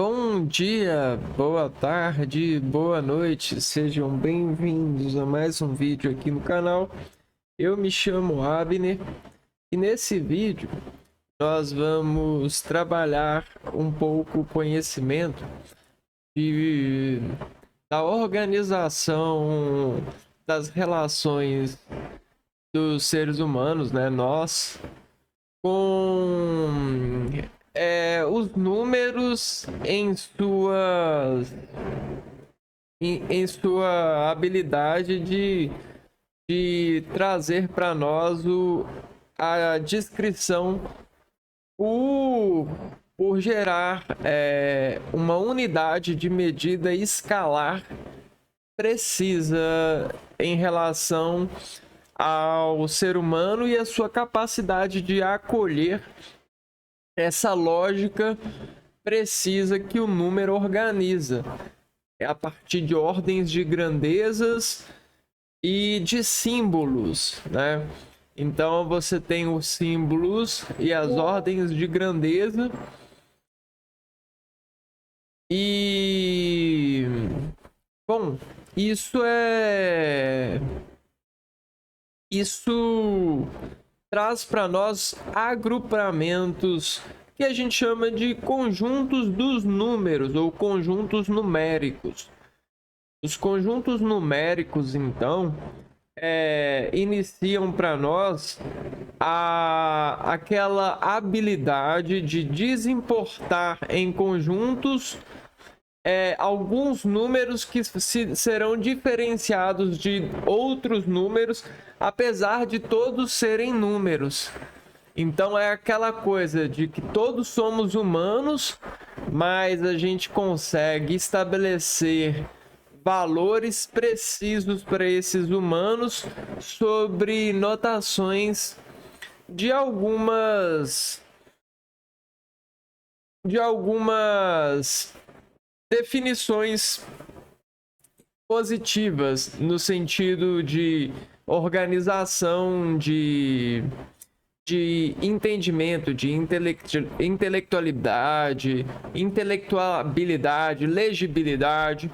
Bom dia, boa tarde, boa noite, sejam bem-vindos a mais um vídeo aqui no canal. Eu me chamo Abner e nesse vídeo nós vamos trabalhar um pouco o conhecimento de, da organização das relações dos seres humanos, né? Nós com os números em sua habilidade de trazer para nós a descrição por, por gerar uma unidade de medida escalar precisa em relação ao ser humano e a sua capacidade de acolher essa lógica precisa que o número organiza. É a partir de ordens de grandezas e de símbolos, né? Então você tem os símbolos e as ordens de grandeza e bom, isso traz para nós agrupamentos que a gente chama de conjuntos dos números ou conjuntos numéricos. Os conjuntos numéricos, então, iniciam para nós aquela habilidade de desimportar em conjuntos alguns números que serão diferenciados de outros números, apesar de todos serem números. Então é aquela coisa de que todos somos humanos, mas a gente consegue estabelecer valores precisos para esses humanos sobre notações de algumas definições positivas no sentido de organização, de entendimento, de intelectualidade, legibilidade.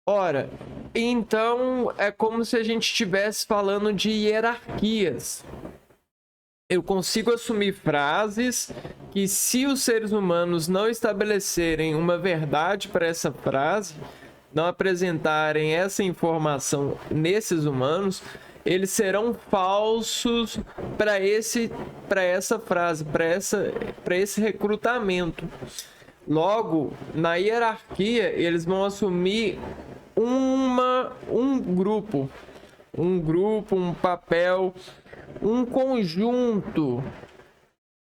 Ora, então é como se a gente estivesse falando de hierarquias. Eu consigo assumir frases que, se os seres humanos não estabelecerem uma verdade para essa frase, não apresentarem essa informação nesses humanos, eles serão falsos para essa frase, para esse recrutamento. Logo, na hierarquia, eles vão assumir um grupo, um papel, um conjunto.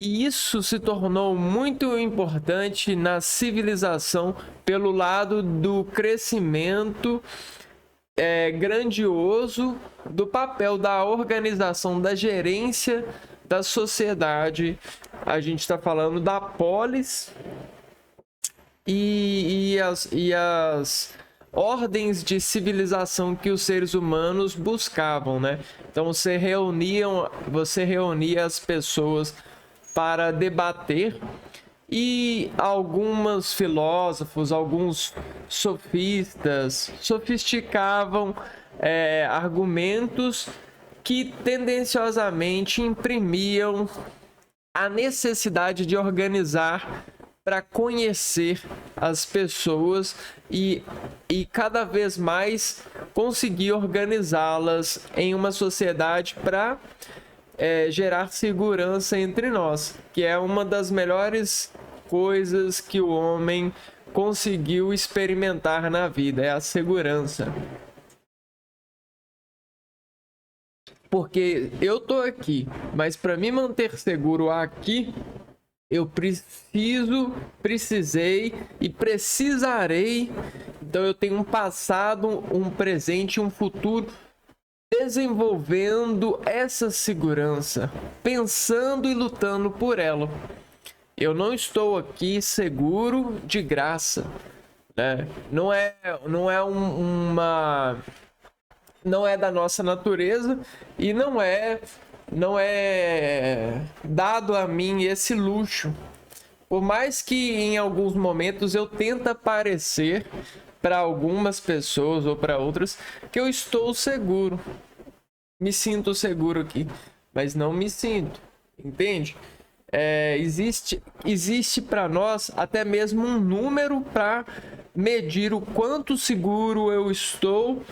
E isso se tornou muito importante na civilização pelo lado do crescimento grandioso do papel da organização, da gerência da sociedade. A gente está falando da polis e as ordens de civilização que os seres humanos buscavam, né? Então você reunia as pessoas para debater e alguns filósofos, alguns sofistas sofisticavam argumentos que tendenciosamente imprimiam a necessidade de organizar para conhecer as pessoas e cada vez mais conseguir organizá-las em uma sociedade para gerar segurança entre nós, que é uma das melhores coisas que o homem conseguiu experimentar na vida, é a segurança. Porque eu tô aqui, mas para me manter seguro aqui, eu precisei e precisarei. Então eu tenho um passado, um presente e um futuro desenvolvendo essa segurança, pensando e lutando por ela. Eu não estou aqui seguro de graça, né? Não é da nossa natureza e não é dado a mim esse luxo Por mais que em alguns momentos eu tenta parecer para algumas pessoas ou para outras que eu estou seguro. Me sinto seguro aqui, mas não me sinto, entende? Existe para nós até mesmo um número para medir o quanto seguro eu estou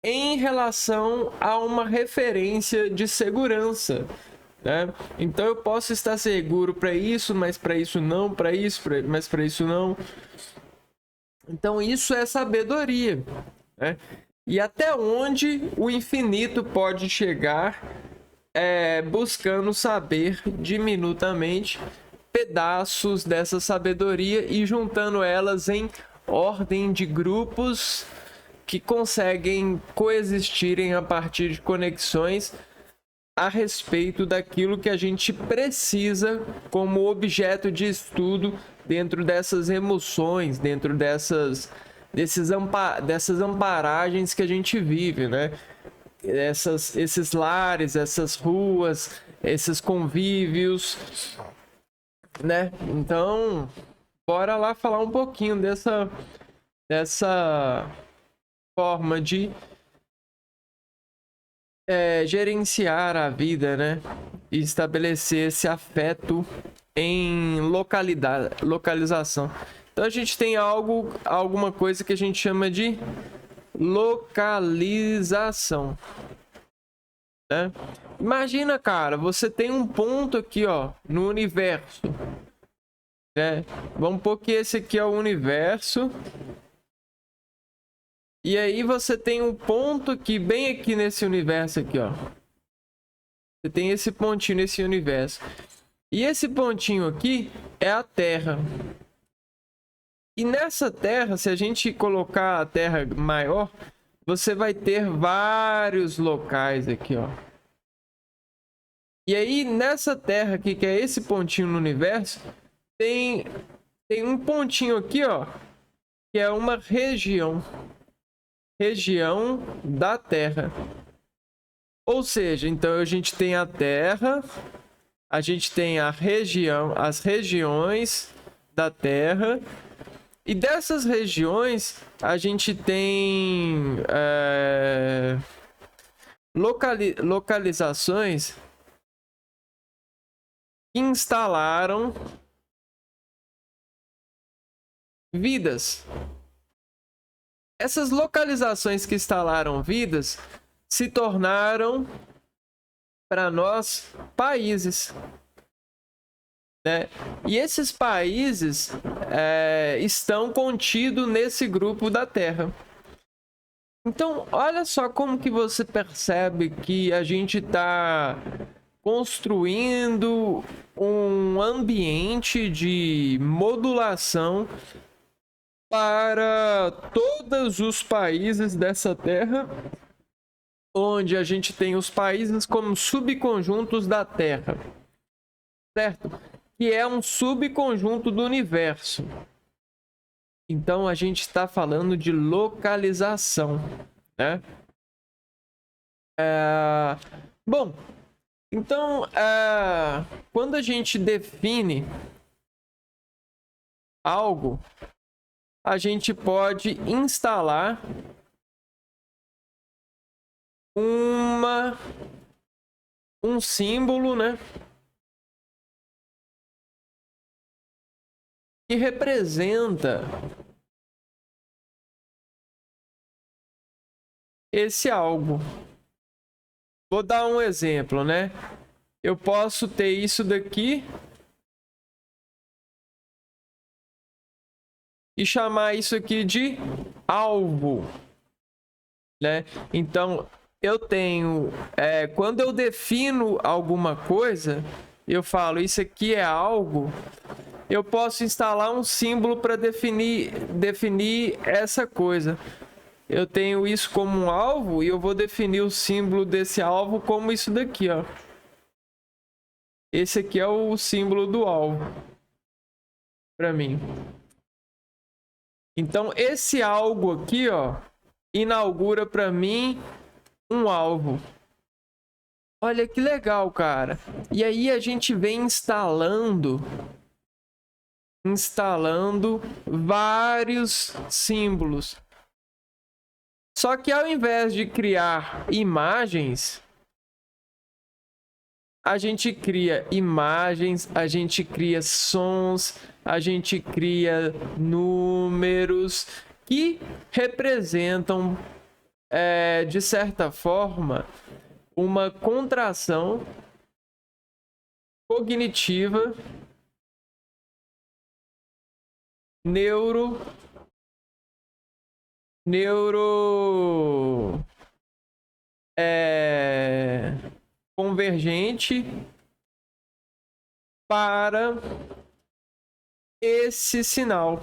em relação a uma referência de segurança, né? Então eu posso estar seguro para isso, mas para isso não, para isso, mas para isso não. Então isso é sabedoria, né? E até onde o infinito pode chegar buscando saber diminutamente pedaços dessa sabedoria e juntando elas em ordem de grupos que conseguem coexistirem a partir de conexões a respeito daquilo que a gente precisa como objeto de estudo dentro dessas emoções, dentro dessas amparagens que a gente vive, né? Esses lares, essas ruas, esses convívios, né? Então, bora lá falar um pouquinho dessa forma de gerenciar a vida, né? E estabelecer esse afeto em localização. Então a gente tem alguma coisa que a gente chama de localização, né? Imagina, cara, você tem um ponto aqui, ó, no universo, né? Vamos pôr que esse aqui é o universo. E aí você tem um ponto aqui, bem aqui nesse universo aqui, ó. Você tem esse pontinho nesse universo. E esse pontinho aqui é a Terra. E nessa Terra, se a gente colocar a Terra maior, você vai ter vários locais aqui, ó. E aí, nessa Terra aqui, que é esse pontinho no universo, tem um pontinho aqui, ó, que é uma região da Terra. Ou seja, então a gente tem a Terra, a gente tem a região, as regiões da Terra, e dessas regiões a gente tem localizações que instalaram vidas. Essas localizações que instalaram vidas se tornaram para nós países, né? E esses países estão contidos nesse grupo da Terra. Então, olha só como que você percebe que a gente está construindo um ambiente de modulação para todos os países dessa Terra, onde a gente tem os países como subconjuntos da Terra, certo? Que é um subconjunto do universo. Então a gente está falando de localização, né? Bom, então quando a gente define algo, a gente pode instalar um símbolo, né? Que representa esse algo. Vou dar um exemplo, né? Eu posso ter isso daqui e chamar isso aqui de alvo, né? Então, eu tenho... quando eu defino alguma coisa, eu falo, isso aqui é algo... Eu posso instalar um símbolo para definir essa coisa. Eu tenho isso como um alvo e eu vou definir o símbolo desse alvo como isso daqui, ó. Esse aqui é o símbolo do alvo para mim. Então esse algo aqui, ó, inaugura para mim um alvo. Olha que legal, cara. E aí a gente vem instalando instalando vários símbolos. Só que ao invés de criar imagens, a gente cria imagens, a gente cria sons, a gente cria números que representam, de certa forma, uma contração cognitiva convergente para esse sinal.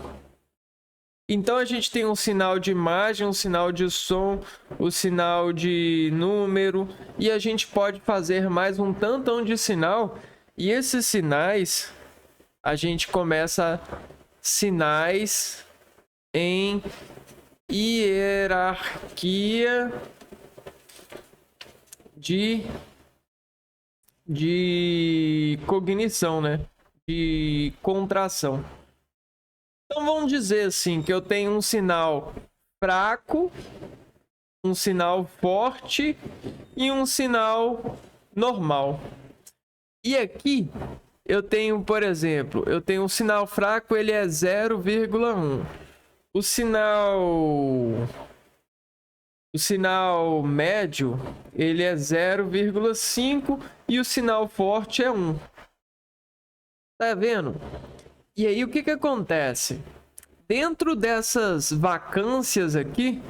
Então a gente tem um sinal de imagem, um sinal de som, o sinal de número, e a gente pode fazer mais um tantão de sinal, e esses sinais a gente começa sinais em hierarquia de cognição, né? De contração. Então vamos dizer assim que eu tenho um sinal fraco, um sinal forte e um sinal normal. E aqui eu tenho, por exemplo, eu tenho um sinal fraco, ele é 0,1. O sinal médio, ele é 0,5 e o sinal forte é 1. Tá vendo? E aí o que acontece? Dentro dessas vacâncias aqui,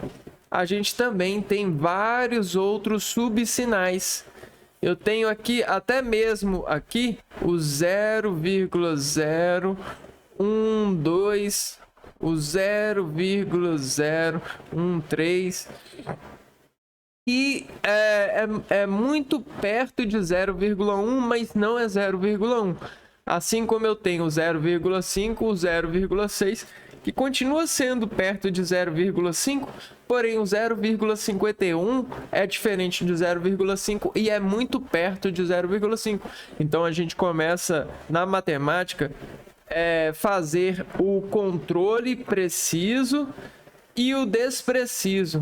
a gente também tem vários outros subsinais. Eu tenho aqui, até mesmo aqui, o 0,012, o 0,013, e é muito perto de 0,1, mas não é 0,1. Assim como eu tenho o 0,5, o 0,6, que continua sendo perto de 0,5, porém o 0,51 é diferente de 0,5 e é muito perto de 0,5. Então a gente começa na matemática fazer o controle preciso e o despreciso.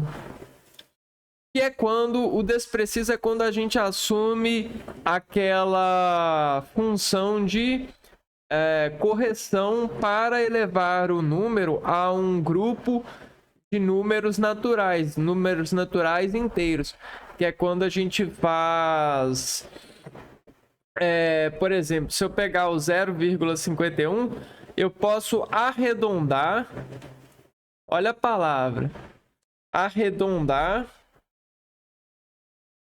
Que é quando o despreciso é quando a gente assume aquela função de correção para elevar o número a um grupo de números naturais inteiros, que é quando a gente faz, por exemplo, se eu pegar o 0,51, eu posso arredondar, olha a palavra, arredondar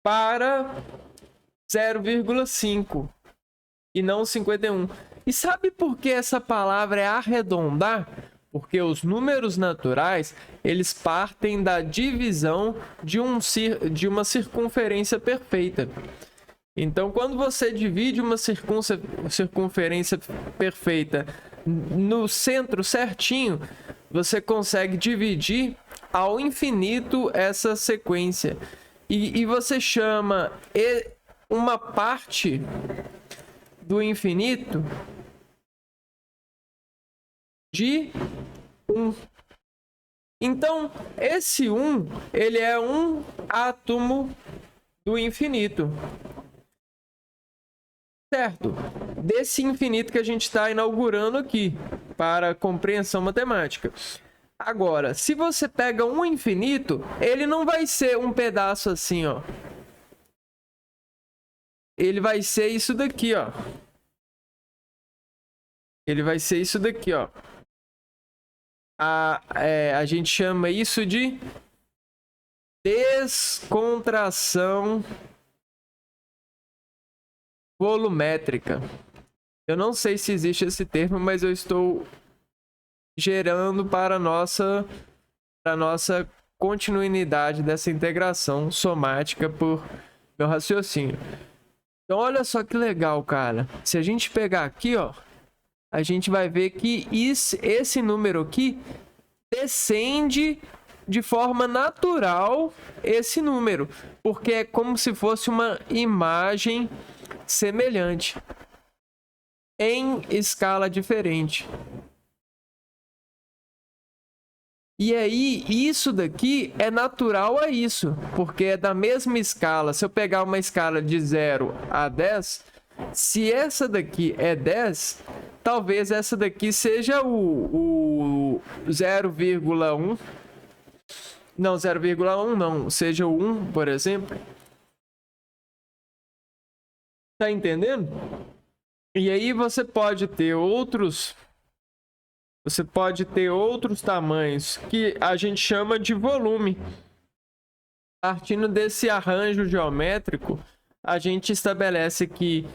para 0,5 e não 51. E sabe por que essa palavra é arredondar? Porque os números naturais, eles partem da divisão de uma circunferência perfeita. Então, quando você divide uma circunferência perfeita no centro certinho, você consegue dividir ao infinito essa sequência. E você chama uma parte do infinito de 1. Então, esse 1, ele é um átomo do infinito. Certo? Desse infinito que a gente está inaugurando aqui para a compreensão matemática. Agora, se você pega um infinito, ele não vai ser um pedaço assim, ó. Ele vai ser isso daqui, ó. Ele vai ser isso daqui, ó. A gente chama isso de descontração volumétrica. Eu não sei se existe esse termo, mas eu estou gerando para a nossa continuidade dessa integração somática por meu raciocínio. Então, olha só que legal, cara. Se a gente pegar aqui, ó, a gente vai ver que esse número aqui descende de forma natural esse número, porque é como se fosse uma imagem semelhante. em escala diferente. E aí, isso daqui é natural a isso, porque é da mesma escala. Se eu pegar uma escala de 0 a 10, se essa daqui é 10, talvez essa daqui seja o 0,1. Não, 0,1 não, seja o 1, por exemplo. Tá entendendo? E aí você pode ter outros tamanhos que a gente chama de volume. Partindo desse arranjo geométrico, a gente estabelece que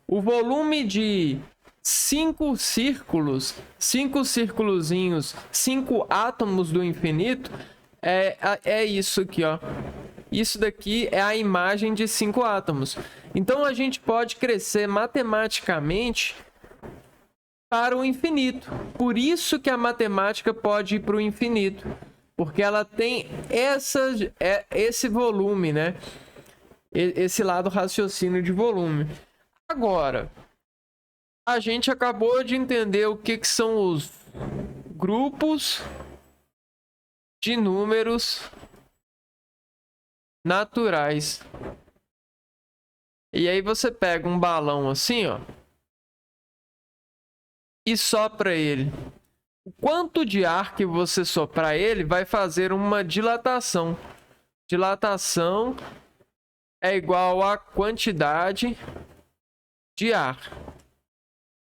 o volume de 5 círculos, 5 círculozinhos, 5 átomos do infinito, é isso aqui, ó. Isso daqui é a imagem de 5 átomos. Então a gente pode crescer matematicamente para o infinito. Por isso que a matemática pode ir para o infinito, porque ela tem esse volume, né? Esse lado raciocínio de volume. Agora, a gente acabou de entender o que são os grupos de números naturais. E aí você pega um balão assim, ó, e sopra ele. O quanto de ar que você soprar ele vai fazer uma dilatação. Dilatação é igual a quantidade de ar.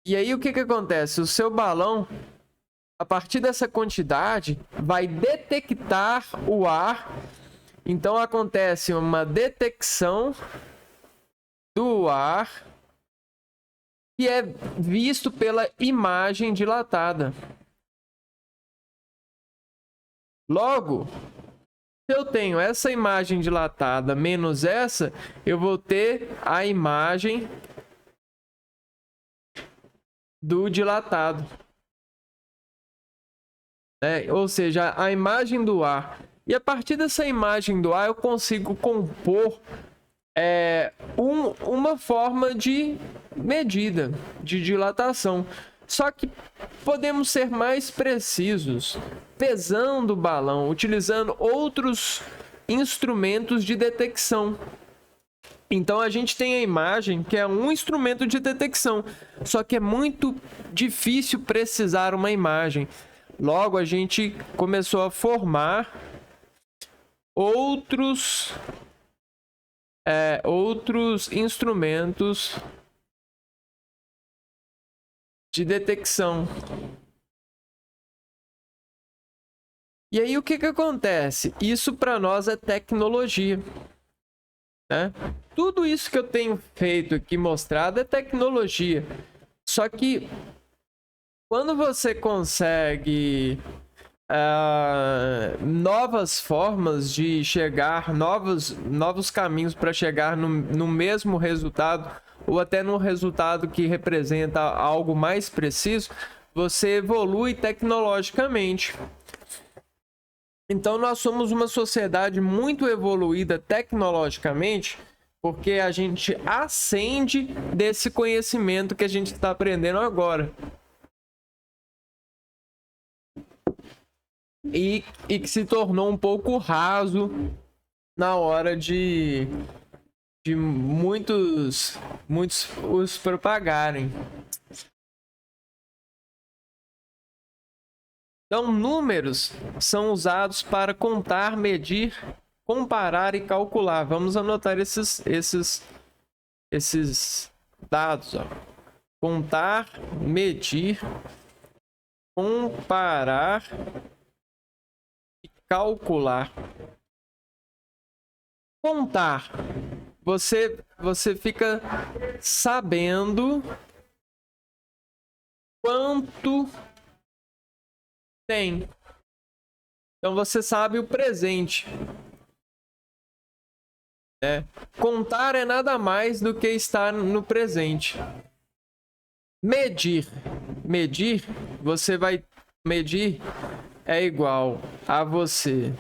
E aí o que acontece? O seu balão, a partir dessa quantidade, vai detectar o ar. Então acontece uma detecção do ar que é visto pela imagem dilatada. Logo, se eu tenho essa imagem dilatada menos essa, eu vou ter a imagem do dilatado. Ou seja, a imagem do ar. E a partir dessa imagem do ar, eu consigo compor uma forma de medida, de dilatação. Só que podemos ser mais precisos, pesando o balão, utilizando outros instrumentos de detecção. Então a gente tem a imagem, que é um instrumento de detecção, só que é muito difícil precisar uma imagem. Logo, a gente começou a formar outros instrumentos de detecção. E aí o que acontece? Isso para nós é tecnologia, né? Tudo isso que eu tenho feito aqui mostrado é tecnologia. Só que quando você consegue novas formas de chegar, novos caminhos para chegar no mesmo resultado, ou até no resultado que representa algo mais preciso, você evolui tecnologicamente. Então nós somos uma sociedade muito evoluída tecnologicamente, porque a gente ascende desse conhecimento que a gente está aprendendo agora. E que se tornou um pouco raso na hora de muitos os propagarem. Então, números são usados para contar, medir, comparar e calcular. Vamos anotar esses dados, ó. Contar, medir, comparar e calcular. Contar. Você fica sabendo quanto tem. Então você sabe o presente. Contar é nada mais do que estar no presente. Medir. Medir, você vai medir é igual a você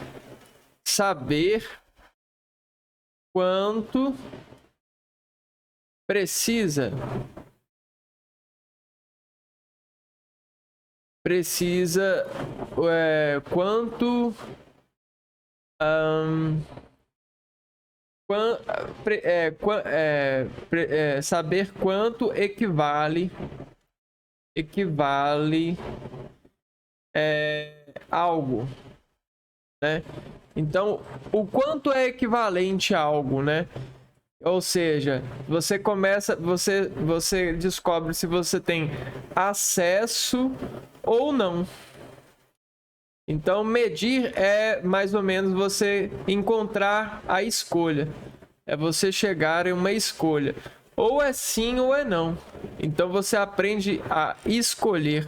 saber quanto precisa precisa saber quanto equivale algo, né? Então, o quanto é equivalente a algo, né? Ou seja, você descobre se você tem acesso ou não. Então, medir é mais ou menos você encontrar a escolha. É você chegar em uma escolha. Ou é sim ou é não. Então, você aprende a escolher.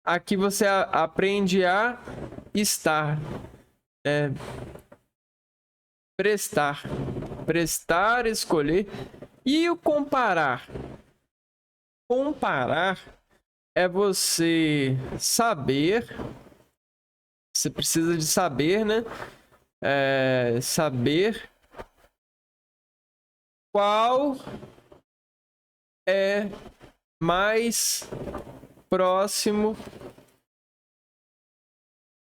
Aqui você aprende a estar. Prestar, escolher. E o comparar? Comparar é você saber. Você precisa de saber, né? Saber qual é mais próximo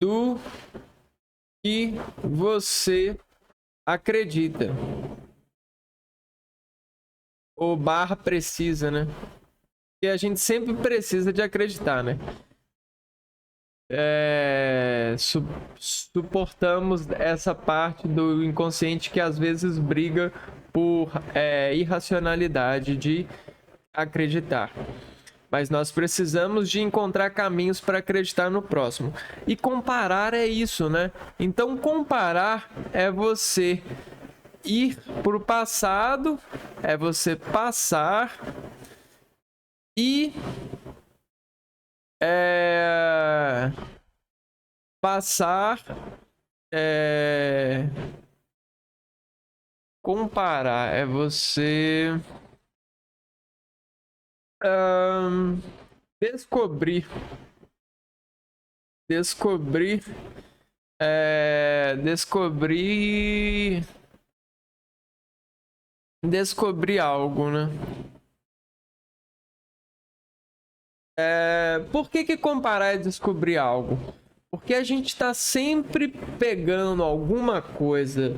do que você acredita. Ou barra precisa, né? E a gente sempre precisa de acreditar, né? Suportamos essa parte do inconsciente que às vezes briga por irracionalidade de acreditar. Mas nós precisamos de encontrar caminhos para acreditar no próximo. E comparar é isso, né? Então, comparar é você ir para o passado, é você passar e comparar é você descobrir algo, né? Por que comparar é descobrir algo? Porque a gente está sempre pegando alguma coisa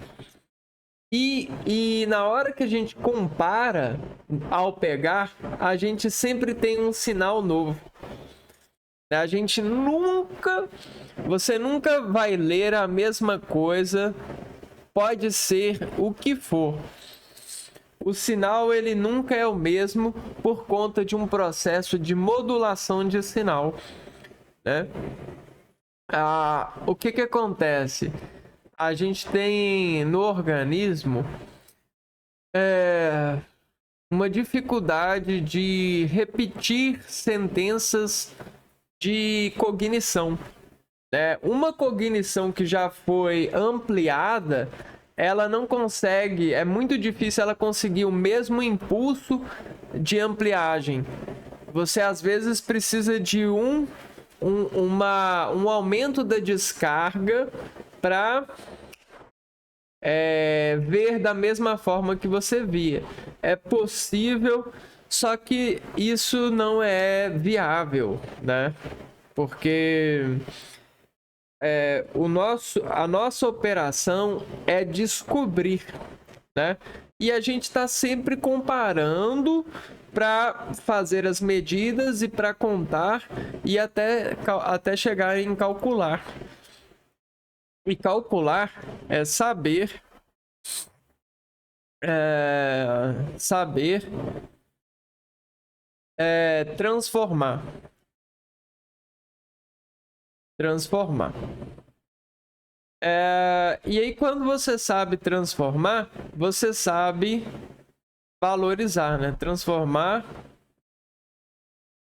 e na hora que a gente compara, ao pegar, a gente sempre tem um sinal novo. Você nunca vai ler a mesma coisa, pode ser o que for. O sinal ele nunca é o mesmo por conta de um processo de modulação de sinal, né? O que acontece? A gente tem no organismo uma dificuldade de repetir sentenças de cognição. Uma cognição que já foi ampliada, ela não consegue, é muito difícil ela conseguir o mesmo impulso de ampliagem. Você às vezes precisa de um aumento da descarga para ver da mesma forma que você via. É possível, só que isso não é viável, né? Porque a nossa operação é descobrir, né? E a gente está sempre comparando para fazer as medidas e para contar e até chegar em calcular. E calcular é saber transformar. E aí, quando você sabe transformar, você sabe valorizar, né? Transformar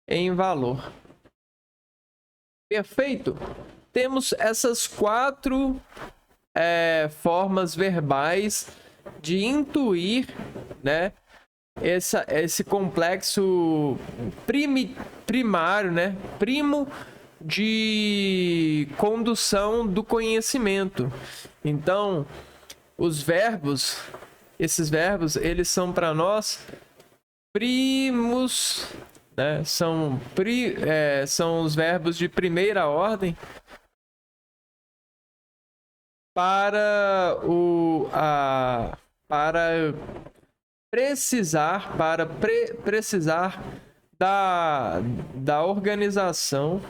em valor. Perfeito? Temos essas 4 formas verbais de intuir, né? Esse complexo primário, né? Primo de condução do conhecimento. Então, esses verbos, eles são para nós primos né? São os verbos de primeira ordem para precisar da organização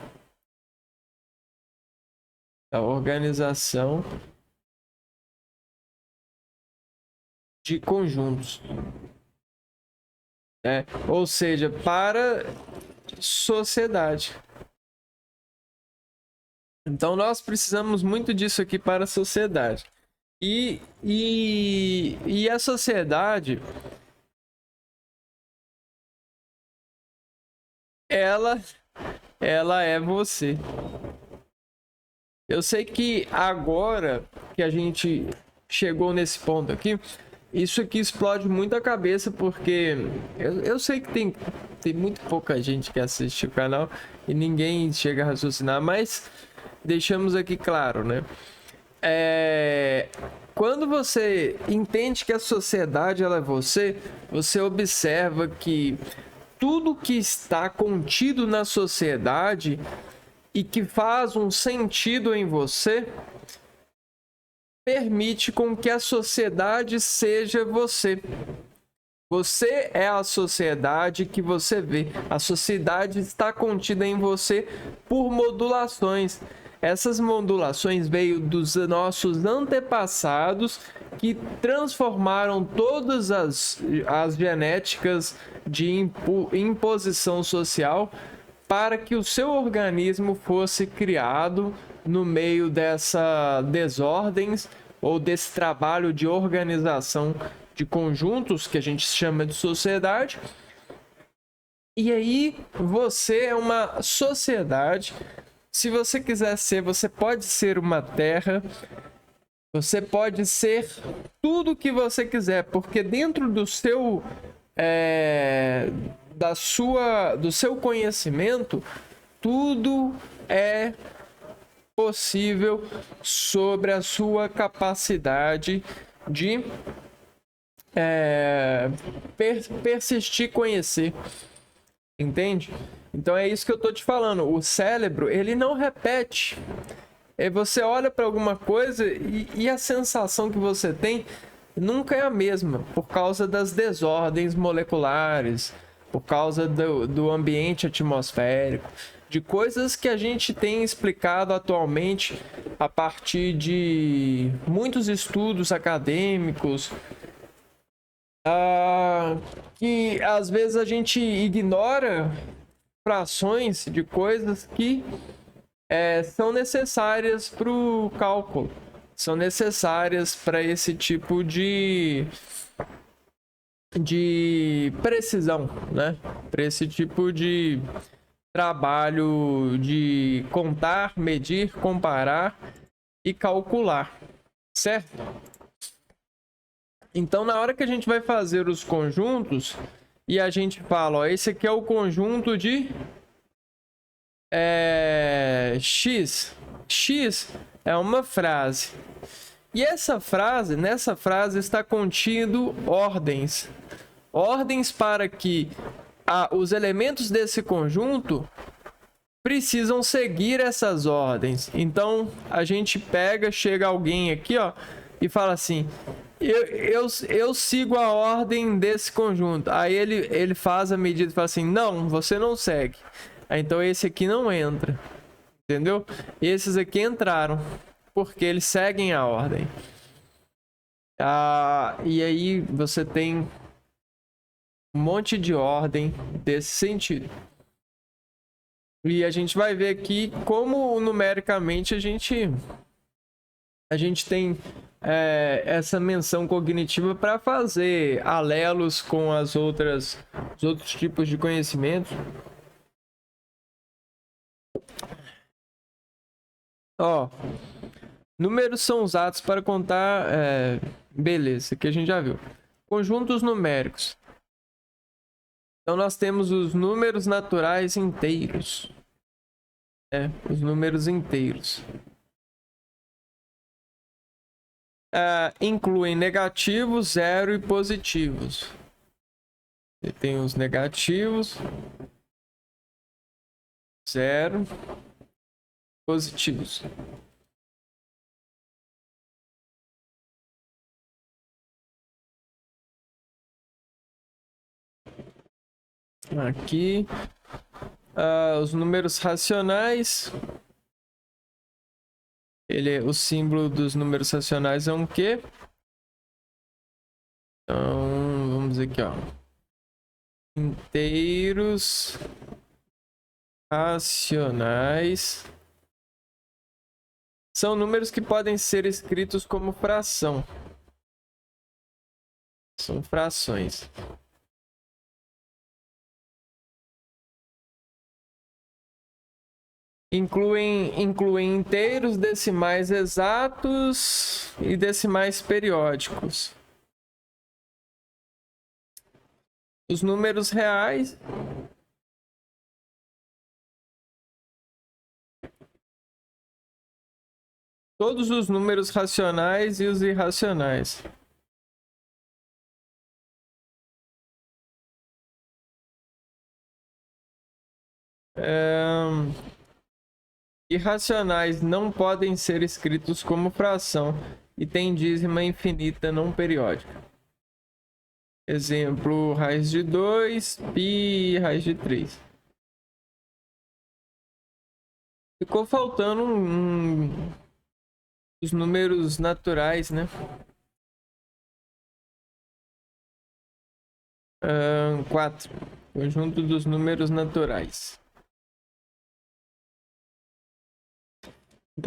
de conjuntos, né? Ou seja, para sociedade. Então nós precisamos muito disso aqui para a sociedade. E a sociedade, ela é você. Eu sei que agora que a gente chegou nesse ponto aqui, isso aqui explode muito a cabeça, porque eu sei que tem muito pouca gente que assiste o canal e ninguém chega a raciocinar, mas deixamos aqui claro, né? Quando você entende que a sociedade ela é você, você observa que tudo que está contido na sociedade e que faz um sentido em você permite com que a sociedade seja você. Você é a sociedade que você vê. A sociedade está contida em você por modulações. Essas modulações veio dos nossos antepassados que transformaram todas as genéticas de imposição social para que o seu organismo fosse criado no meio dessa desordens ou desse trabalho de organização de conjuntos que a gente chama de sociedade. E aí você é uma sociedade. Se você quiser ser, você pode ser uma terra, você pode ser tudo que você quiser, porque dentro do seu do seu conhecimento, tudo é possível sobre a sua capacidade de persistir, conhecer, entende? Então é isso que eu tô te falando. O cérebro, ele não repete. Você olha para alguma coisa e a sensação que você tem nunca é a mesma, por causa das desordens moleculares, por causa do ambiente atmosférico, de coisas que a gente tem explicado atualmente a partir de muitos estudos acadêmicos, que às vezes a gente ignora frações de coisas que são necessárias para o cálculo, são necessárias para esse tipo de precisão, né? Para esse tipo de trabalho de contar, medir, comparar e calcular, certo? Então, na hora que a gente vai fazer os conjuntos e a gente fala, ó, esse aqui é o conjunto de X. X é uma frase. E nessa frase está contido ordens. Ordens para que os elementos desse conjunto precisam seguir essas ordens. Então, a gente chega alguém aqui, ó, e fala assim: eu sigo a ordem desse conjunto. Aí ele faz a medida e fala assim: não, você não segue. Então esse aqui não entra, entendeu? Esses aqui entraram, porque eles seguem a ordem. E aí você tem um monte de ordem desse sentido. E a gente vai ver aqui como numericamente a gente tem essa menção cognitiva para fazer alelos com os outros tipos de conhecimento. Ó, números são usados para contar. Beleza, aqui a gente já viu. Conjuntos numéricos. Então nós temos os números naturais inteiros. Os números inteiros. Incluem negativos, zero e positivos. Você tem os negativos 0 positivos. Aqui, os números racionais. O símbolo dos números racionais é um quê? Então, vamos aqui, ó. Inteiros racionais são números que podem ser escritos como fração. São frações. Incluem inteiros, decimais exatos e decimais periódicos. Os números reais todos os números racionais e os irracionais. Irracionais não podem ser escritos como fração e têm dízima infinita não periódica. Exemplo, raiz de 2, π e raiz de 3. Ficou faltando os números naturais, né? 4. Conjunto dos números naturais.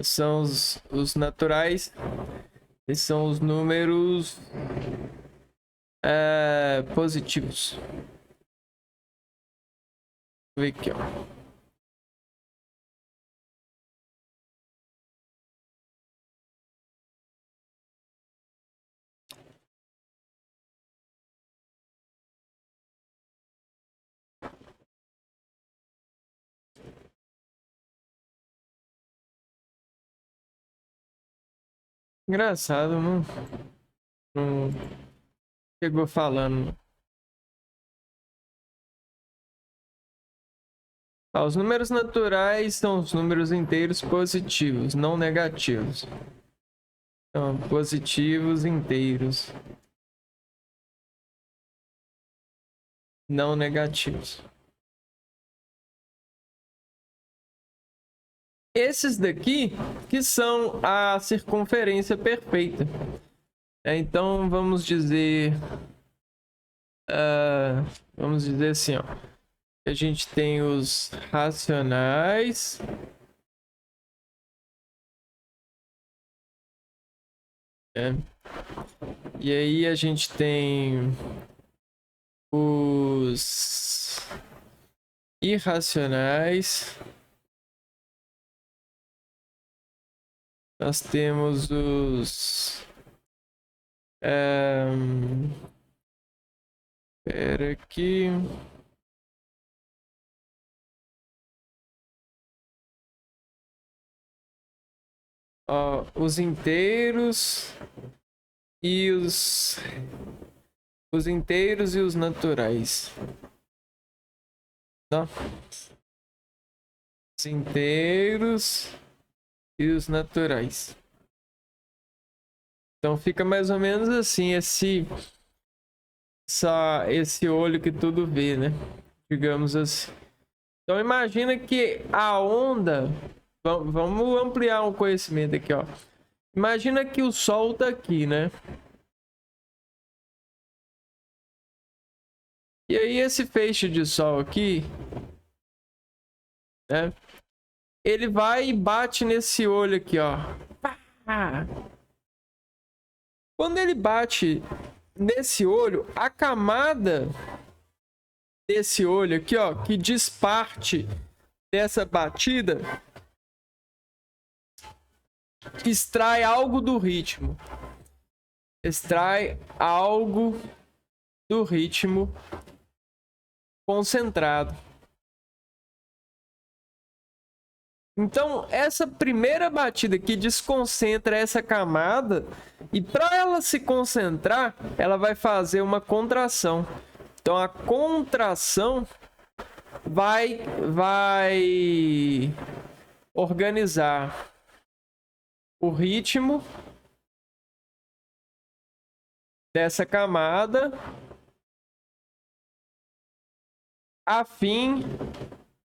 São os naturais. Esses são os números positivos. Vou ver aqui, ó. Engraçado, não chegou falando. Os números naturais são os números inteiros positivos, não negativos. Então, positivos inteiros, não negativos. Esses daqui que são a circunferência perfeita. Então, vamos dizer assim, ó. A gente tem os racionais. E aí a gente tem os irracionais. Nós temos os... Espera aqui. Os inteiros e os inteiros e os naturais. Não. Os inteiros e os naturais. Então fica mais ou menos assim esse olho que tudo vê, né? Digamos assim. Então imagina que a onda... Vamos ampliar o conhecimento aqui, ó. Imagina que o Sol tá aqui, né? E aí esse feixe de Sol aqui, né? Ele vai e bate nesse olho aqui, ó. Quando ele bate nesse olho, a camada desse olho aqui, ó, que disparte dessa batida, extrai algo do ritmo. Extrai algo do ritmo concentrado. Então, essa primeira batida que desconcentra essa camada, e para ela se concentrar, ela vai fazer uma contração. Então, a contração vai organizar o ritmo dessa camada a fim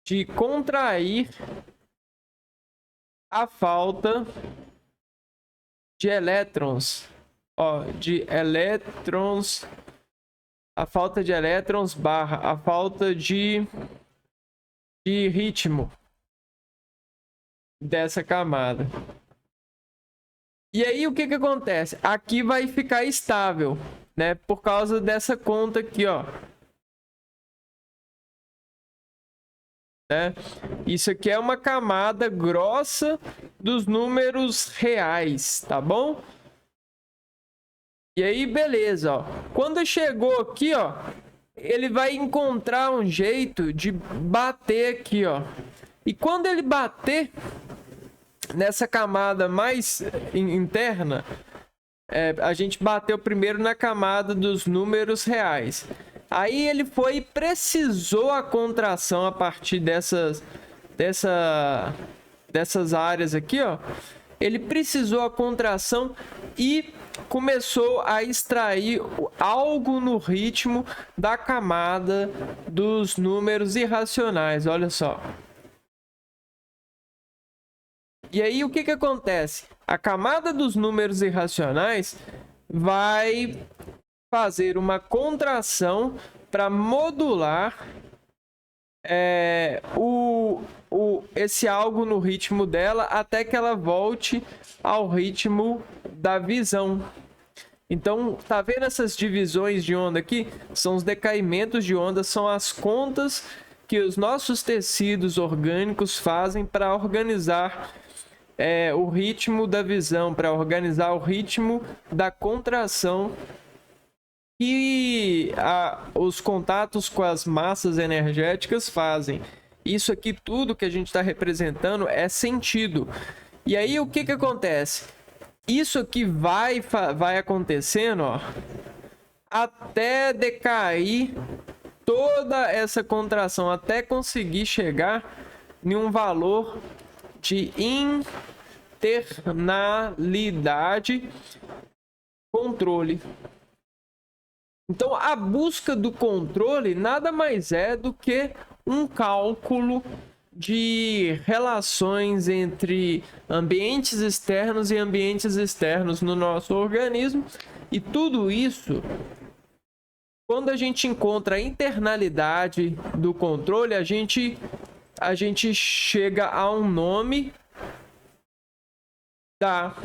de contrair a falta de elétrons, a falta de elétrons barra a falta de ritmo dessa camada. E aí o que acontece? Aqui vai ficar estável, né? Por causa dessa conta aqui, ó. Né? Isso aqui é uma camada grossa dos números reais, tá bom? E aí, beleza, ó. Quando chegou aqui, ó, ele vai encontrar um jeito de bater aqui, ó. E quando ele bater nessa camada mais interna, a gente bateu primeiro na camada dos números reais. Aí ele foi e precisou a contração a partir dessas áreas aqui, ó. Ele precisou a contração e começou a extrair algo no ritmo da camada dos números irracionais. Olha só. E aí o que acontece? A camada dos números irracionais vai fazer uma contração para modular esse algo no ritmo dela até que ela volte ao ritmo da visão. Então, tá vendo essas divisões de onda aqui? São os decaimentos de onda, são as contas que os nossos tecidos orgânicos fazem para organizar o ritmo da visão, para organizar o ritmo da contração que os contatos com as massas energéticas fazem. Isso aqui tudo que a gente está representando é sentido. E aí o que acontece? Isso aqui vai acontecendo, ó, até decair toda essa contração, até conseguir chegar em um valor de internalidade controle. Então, a busca do controle nada mais é do que um cálculo de relações entre ambientes externos e ambientes externos no nosso organismo. E tudo isso, quando a gente encontra a internalidade do controle, a gente chega a um nome da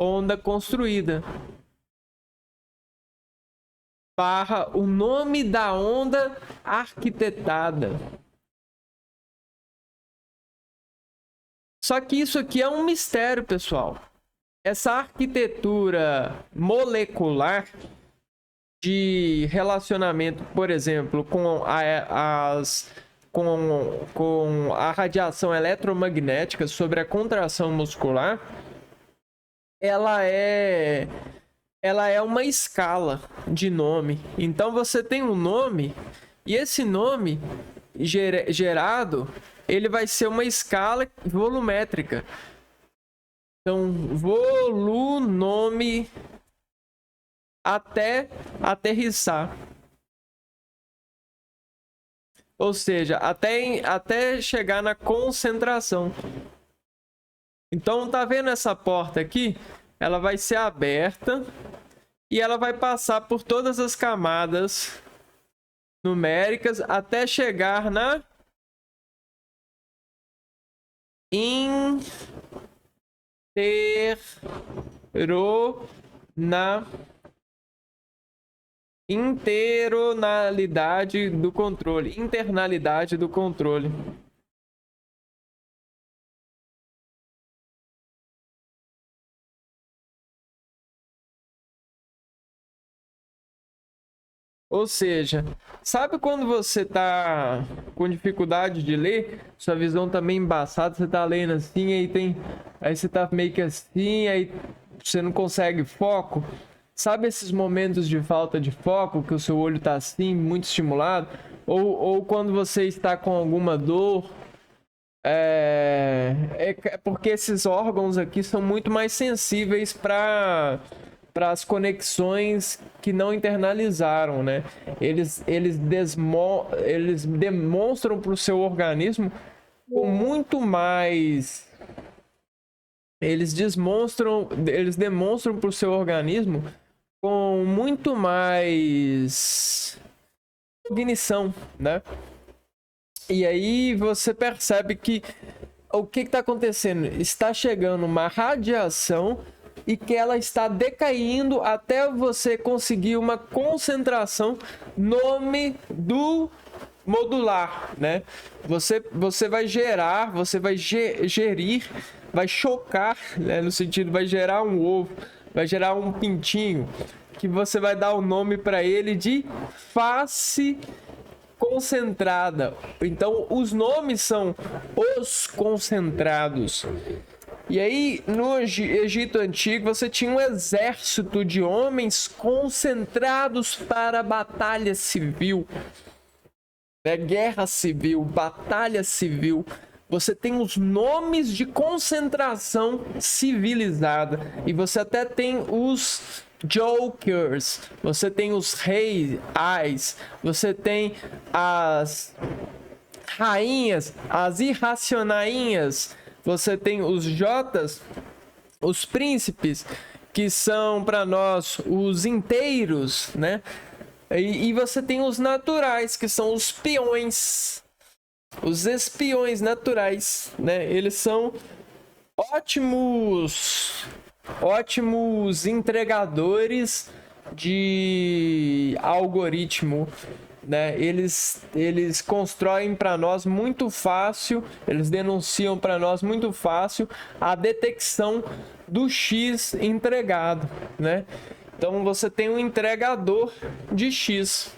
onda construída, barra o nome da onda arquitetada. Só que isso aqui é um mistério, pessoal. Essa arquitetura molecular de relacionamento, por exemplo, com a radiação eletromagnética sobre a contração muscular, ela é uma escala de nome. Então você tem um nome e esse nome gerado, ele vai ser uma escala volumétrica. Então, volunome até aterrissar. Ou seja, até chegar na concentração. Então, tá vendo essa porta aqui? Ela vai ser aberta e ela vai passar por todas as camadas numéricas até chegar na internalidade do controle. Internalidade do controle. Ou seja, sabe quando você tá com dificuldade de ler, sua visão tá meio embaçada, você tá lendo assim, aí você tá meio que assim, aí você não consegue foco? Sabe esses momentos de falta de foco, que o seu olho está assim, muito estimulado? Ou quando você está com alguma dor? É porque esses órgãos aqui são muito mais sensíveis para as conexões que não internalizaram, né? Eles demonstram para o seu organismo com muito mais... Eles demonstram para o seu organismo com muito mais cognição, né? E aí você percebe que o que está acontecendo? Está chegando uma radiação e que ela está decaindo até você conseguir uma concentração, nome do modular, né? Você vai gerar, você vai gerir, vai chocar, né? No sentido, vai gerar um ovo, vai gerar um pintinho, que você vai dar o nome para ele de face concentrada. Então, os nomes são os concentrados. E aí, no Egito Antigo, você tinha um exército de homens concentrados para a batalha civil. Guerra civil, batalha civil. Você tem os nomes de concentração civilizada. E você até tem os jokers. Você tem os reis, você tem as rainhas, as irracionainhas. Você tem os jotas, os príncipes, que são para nós os inteiros, né? E você tem os naturais, que são os peões, os espiões naturais, né? Eles são ótimos entregadores de algoritmo, né? Eles constroem para nós muito fácil, eles denunciam para nós muito fácil a detecção do X entregado, né? Então você tem um entregador de X.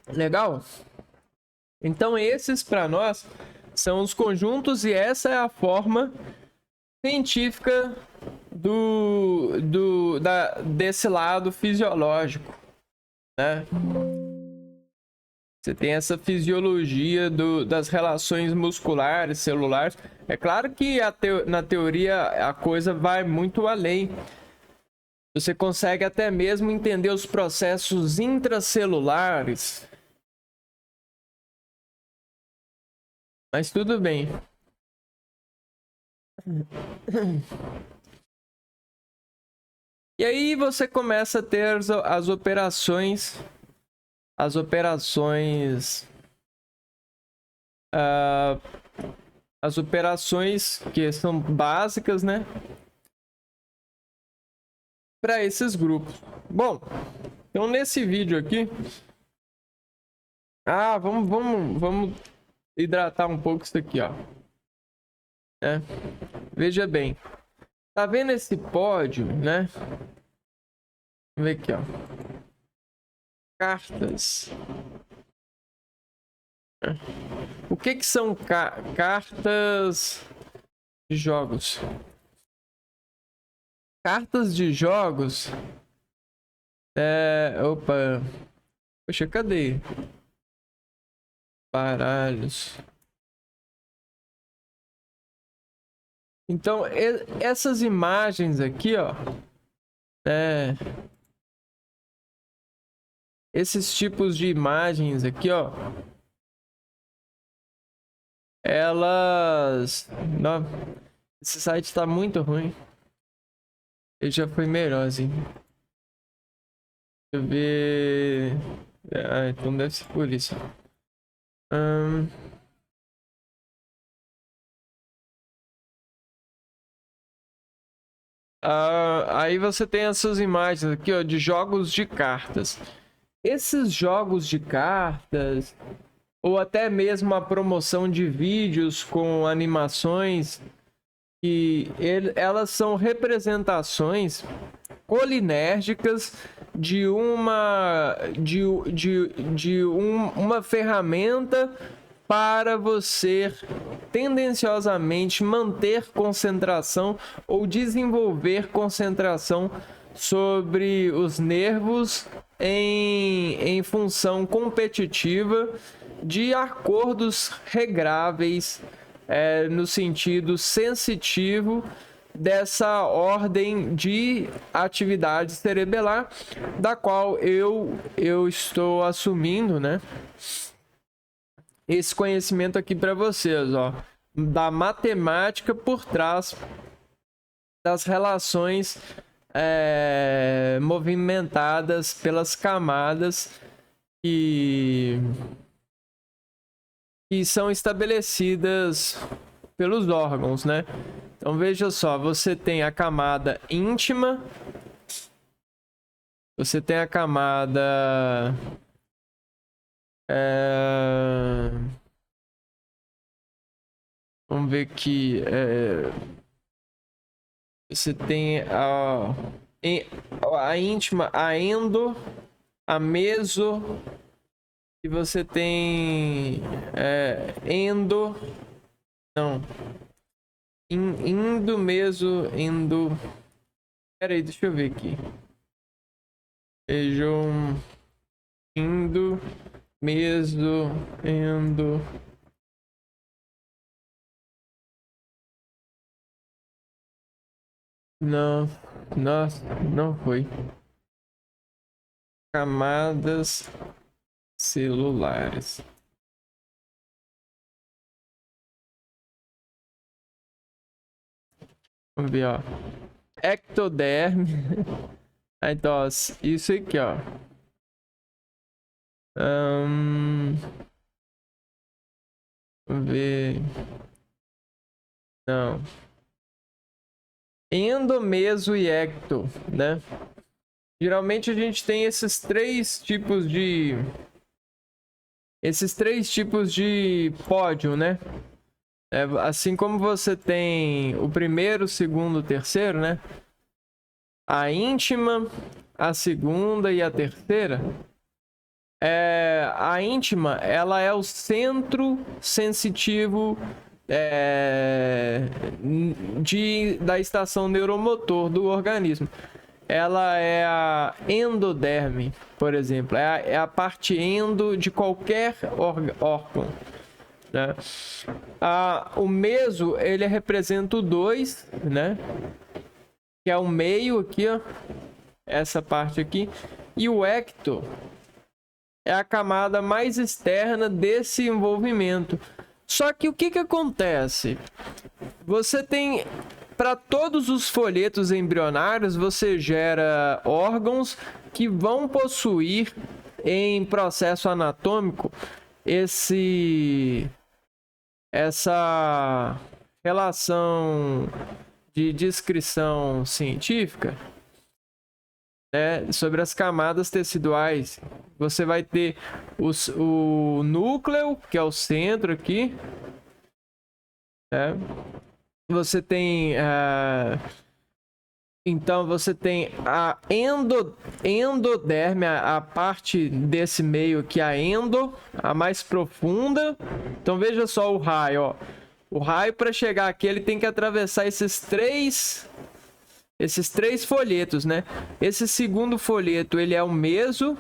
Legal? Então esses para nós são os conjuntos e essa é a forma científica desse lado fisiológico, né? Você tem essa fisiologia das relações musculares, celulares. É claro que na teoria a coisa vai muito além. Você consegue até mesmo entender os processos intracelulares. Mas tudo bem. E aí você começa a ter as operações que são básicas, né, para esses grupos. Bom, então nesse vídeo aqui, vamos hidratar um pouco isso aqui, ó. Veja bem, tá vendo esse pódio, né? Vamos ver aqui, ó. Cartas. O que são cartas de jogos? Cartas de jogos. Opa. Poxa, cadê? Baralhos. Então, essas imagens aqui, ó. Esses tipos de imagens aqui, ó. Elas... Não, esse site tá muito ruim. Ele já foi melhor, assim. Deixa eu ver... então deve ser por isso. Aí você tem essas imagens aqui, ó, de jogos de cartas. Esses jogos de cartas, ou até mesmo a promoção de vídeos com animações, elas são representações colinérgicas de uma ferramenta para você tendenciosamente manter concentração ou desenvolver concentração sobre os nervos em função competitiva de acordos regráveis no sentido sensitivo dessa ordem de atividade cerebelar, da qual eu estou assumindo, né, esse conhecimento aqui para vocês, ó, da matemática por trás das relações movimentadas pelas camadas que são estabelecidas pelos órgãos, né? Então veja só, você tem a camada íntima, você tem a camada vamos ver aqui, você tem a íntima, a endo, a meso, e você tem endo, não, indo, meso, endo. Pera aí, deixa eu ver aqui. Vejam, indo, meso, endo. Não, nossa, não foi. Camadas celulares. Vamos ver, ó. Ectoderme. Então, ó, isso aqui, ó. Vamos ver. Não. Endo, meso e ecto, né? Geralmente a gente tem esses três tipos de pódio, né? Assim como você tem o primeiro, o segundo, o terceiro, né? A íntima, a segunda e a terceira. A íntima, ela é o centro sensitivo da estação neuromotor do organismo. Ela é a endoderme, por exemplo, é a parte endo de qualquer órgão, né? O meso, ele representa o 2, né? Que é o meio aqui, ó, essa parte aqui, e o ecto é a camada mais externa desse envolvimento. Só que o que acontece? Você tem, para todos os folhetos embrionários, você gera órgãos que vão possuir em processo anatômico essa relação de descrição científica, né, sobre as camadas teciduais. Você vai ter o núcleo, que é o centro aqui, né? Você tem então você tem a endoderme, a parte desse meio aqui, a endo, a mais profunda. Então veja só o raio, ó. O raio, para chegar aqui, ele tem que atravessar esses três folhetos, né? Esse segundo folheto, ele é o meso.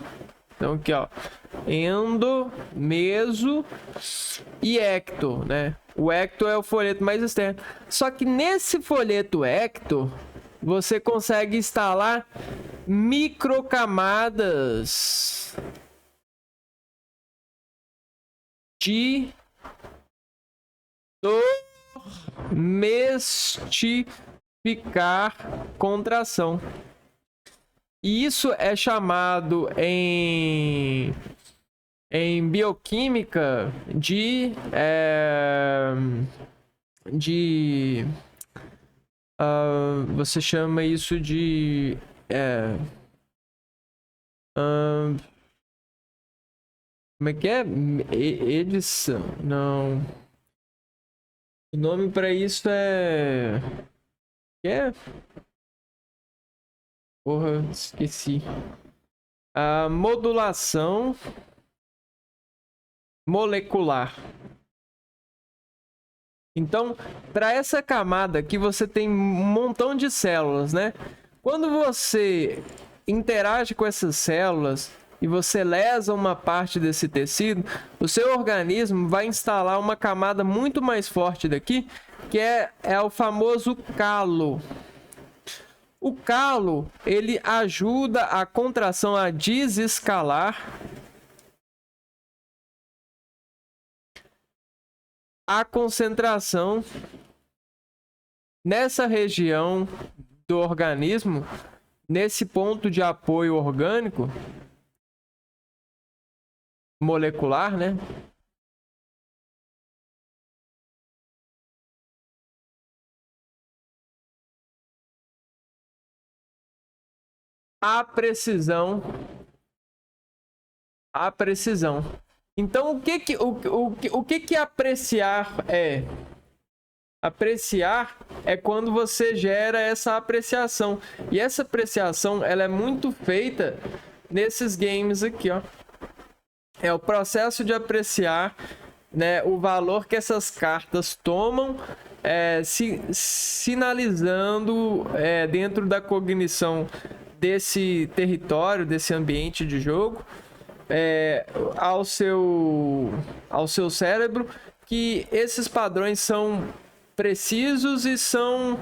Então aqui, ó, endo, meso e ecto, né? O ecto é o folheto mais externo. Só que nesse folheto ecto, você consegue instalar microcamadas de domesticar contração. E isso é chamado em bioquímica você chama isso de como é que é? Edição? Não. O nome para isso porra, esqueci. A modulação molecular. Então, para essa camada aqui, você tem um montão de células, né? Quando você interage com essas células e você lesa uma parte desse tecido, o seu organismo vai instalar uma camada muito mais forte daqui, que é o famoso calo. O calo, ele ajuda a contração a desescalar a concentração nessa região do organismo, nesse ponto de apoio orgânico molecular, né? A precisão. Então, o que apreciar é? Apreciar é quando você gera essa apreciação. E essa apreciação, ela é muito feita nesses games aqui, ó. É o processo de apreciar, né, o valor que essas cartas tomam, sinalizando dentro da cognição desse território, desse ambiente de jogo, ao seu cérebro, que esses padrões são precisos e são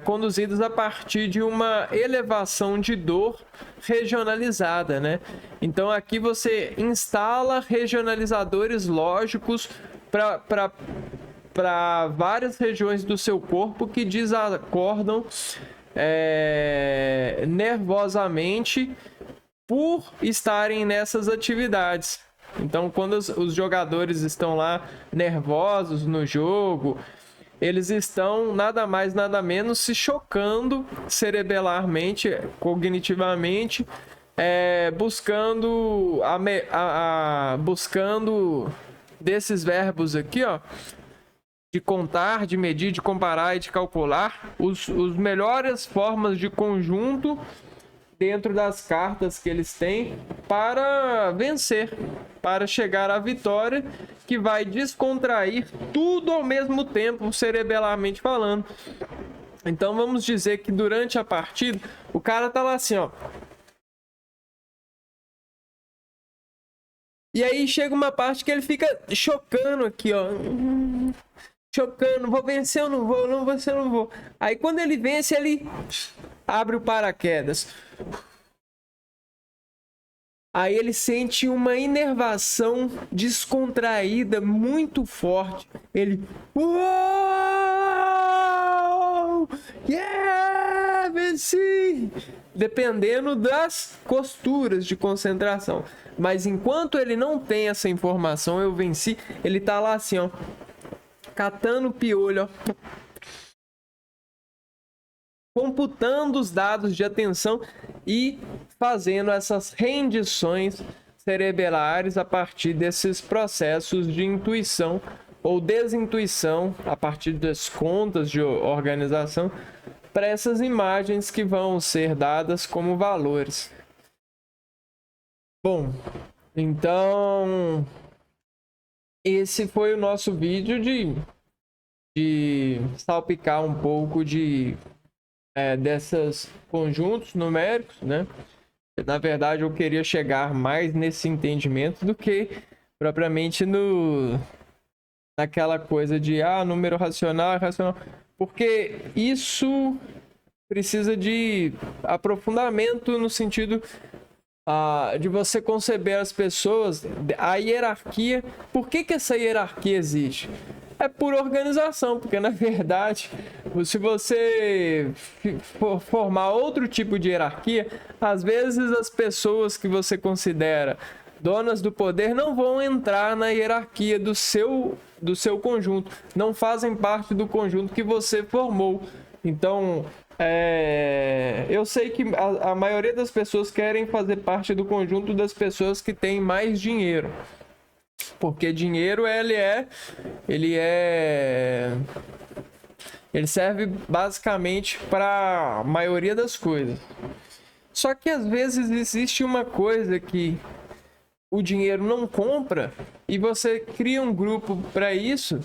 conduzidos a partir de uma elevação de dor regionalizada, né? Então aqui você instala regionalizadores lógicos para várias regiões do seu corpo que desacordam nervosamente por estarem nessas atividades. Então, quando os jogadores estão lá nervosos no jogo, eles estão nada mais, nada menos se chocando cerebelarmente, cognitivamente, buscando desses verbos aqui, ó, de contar, de medir, de comparar e de calcular os melhores formas de conjunto dentro das cartas que eles têm para vencer, para chegar à vitória, que vai descontrair tudo ao mesmo tempo, cerebellarmente falando. Então vamos dizer que durante a partida, o cara tá lá assim, ó. E aí chega uma parte que ele fica chocando aqui, ó. Chocando, vou vencer ou não vou, não vou vencer ou não vou. Aí quando ele vence, ele abre o paraquedas. Aí ele sente uma inervação descontraída muito forte. Ele... Uou! Yeah! Venci! Dependendo das costuras de concentração. Mas enquanto ele não tem essa informação, eu venci, ele tá lá assim, ó. Catando piolho, ó. Computando os dados de atenção e fazendo essas rendições cerebelares a partir desses processos de intuição ou desintuição, a partir das contas de organização, para essas imagens que vão ser dadas como valores. Bom, então esse foi o nosso vídeo de salpicar um pouco desses conjuntos numéricos, né? Na verdade, eu queria chegar mais nesse entendimento do que propriamente naquela coisa de número racional, porque isso precisa de aprofundamento no sentido de você conceber as pessoas, a hierarquia. Por que essa hierarquia existe? É por organização, porque na verdade, se você for formar outro tipo de hierarquia, às vezes as pessoas que você considera donas do poder não vão entrar na hierarquia do seu conjunto, não fazem parte do conjunto que você formou. Então, eu sei que a maioria das pessoas querem fazer parte do conjunto das pessoas que têm mais dinheiro. Porque dinheiro, ele serve basicamente para a maioria das coisas. Só que às vezes existe uma coisa que o dinheiro não compra e você cria um grupo para isso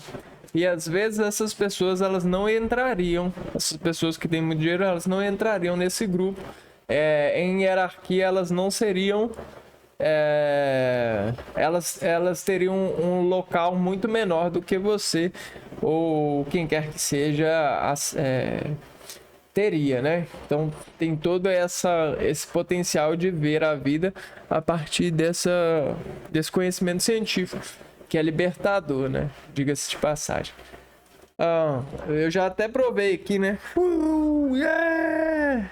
E às vezes essas pessoas elas não entrariam, essas pessoas que têm muito dinheiro, elas não entrariam nesse grupo. Em hierarquia, elas não seriam. Elas teriam um local muito menor do que você ou quem quer que seja teria, né? Então tem todo esse potencial de ver a vida a partir desse conhecimento científico que é libertador, né? Diga-se de passagem. Eu já até provei aqui, né? Yeah!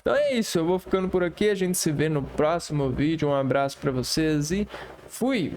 Então é isso, eu vou ficando por aqui, a gente se vê no próximo vídeo. Um abraço para vocês e fui!